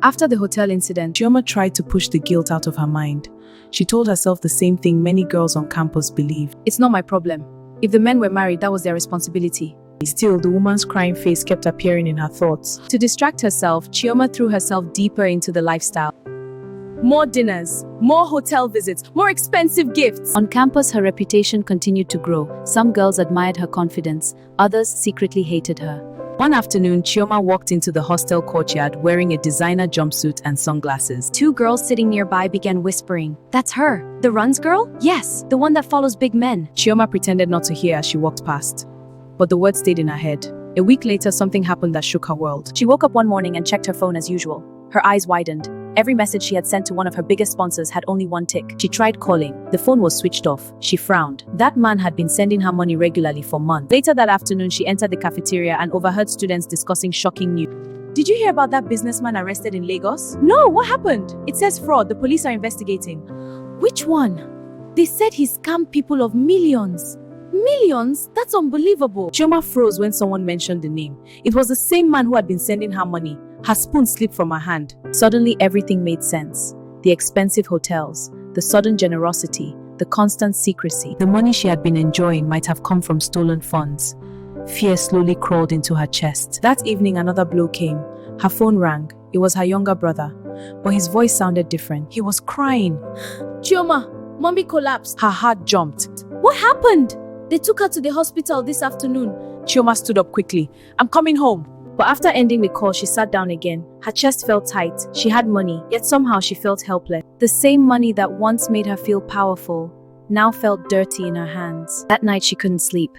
After the hotel incident, Choma tried to push the guilt out of her mind. She told herself the same thing many girls on campus believed. it's not my problem. If the men were married, that was their responsibility. Still, the woman's crying face kept appearing in her thoughts. To distract herself, Chioma threw herself deeper into the lifestyle. More dinners, more hotel visits, more expensive gifts. On campus, her reputation continued to grow. Some girls admired her confidence, others secretly hated her. One afternoon, Choma walked into the hostel courtyard wearing a designer jumpsuit and sunglasses. Two girls sitting nearby began whispering, "That's her. The runs girl? Yes, the one that follows big men." Choma pretended not to hear as she walked past, but the words stayed in her head. A week later, something happened that shook her world. She woke up one morning and checked her phone as usual. Her eyes widened. Every message she had sent to one of her biggest sponsors had only one tick. She tried calling. The phone was switched off. She frowned. That man had been sending her money regularly for months. Later that afternoon, she entered the cafeteria and overheard students discussing shocking news. "Did you hear about that businessman arrested in Lagos?" "No, what happened?" "It says fraud. The police are investigating." "Which one?" "They said he scammed people of millions." "Millions? That's unbelievable." Choma froze when someone mentioned the name. It was the same man who had been sending her money. Her spoon slipped from her hand. Suddenly, everything made sense. The expensive hotels, the sudden generosity, the constant secrecy. The money she had been enjoying might have come from stolen funds. Fear slowly crawled into her chest. That evening, another blow came. Her phone rang. It was her younger brother, but his voice sounded different. He was crying. "Chioma, mommy collapsed." Her heart jumped. "What happened?" "They took her to the hospital this afternoon." Choma stood up quickly. "I'm coming home." But after ending the call, she sat down again. Her chest felt tight. She had money, yet somehow she felt helpless. The same money that once made her feel powerful now felt dirty in her hands. That night she couldn't sleep.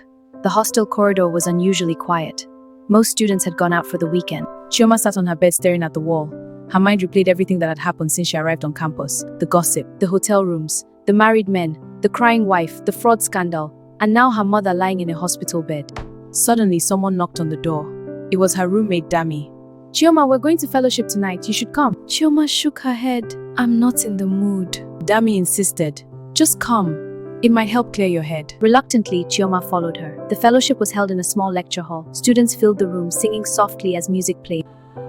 The hostel corridor was unusually quiet. Most students had gone out for the weekend. Choma sat on her bed staring at the wall. Her mind replayed everything that had happened since she arrived on campus. The gossip, The hotel rooms, the married men, the crying wife, the fraud scandal, and now her mother lying in a hospital bed. Suddenly, someone knocked on the door. It was her roommate, Dami. "Chioma, we're going to fellowship tonight. You should come." Chioma shook her head. "I'm not in the mood." Dami insisted. "Just come. It might help clear your head." Reluctantly, Chioma followed her. The fellowship was held in a small lecture hall. Students filled the room, singing softly as music played.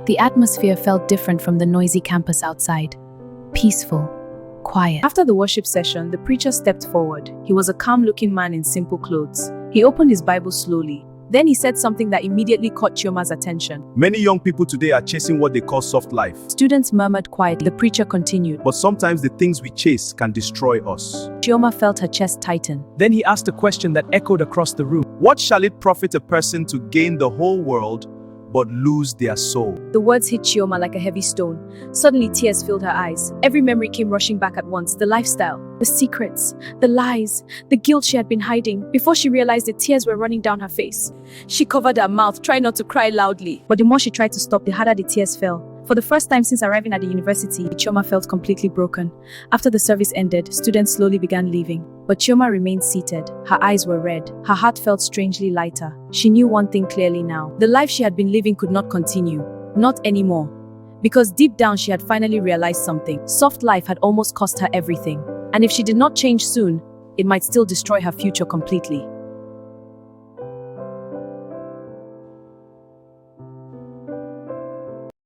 The atmosphere felt different from the noisy campus outside. Peaceful, quiet. After the worship session, the preacher stepped forward. He was a calm-looking man in simple clothes. He opened his Bible slowly. Then he said something that immediately caught Chioma's attention. Many young people today are chasing what they call soft life. Students murmured quietly. The preacher continued. But sometimes the things we chase can destroy us. Chioma felt her chest tighten. Then he asked a question that echoed across the room. What shall it profit a person to gain the whole world but lose their soul? The words hit Chioma like a heavy stone. Suddenly, tears filled her eyes. Every memory came rushing back at once. The lifestyle, the secrets, the lies, the guilt she had been hiding. Before she realized it, tears were running down her face. She covered her mouth, trying not to cry loudly. But the more she tried to stop, the harder the tears fell. For the first time since arriving at the university, Chioma felt completely broken. After the service ended, students slowly began leaving. But Chioma remained seated. Her eyes were red. Her heart felt strangely lighter. She knew one thing clearly now. The life she had been living could not continue. Not anymore. Because deep down she had finally realized something. Soft life had almost cost her everything. And if she did not change soon, it might still destroy her future completely.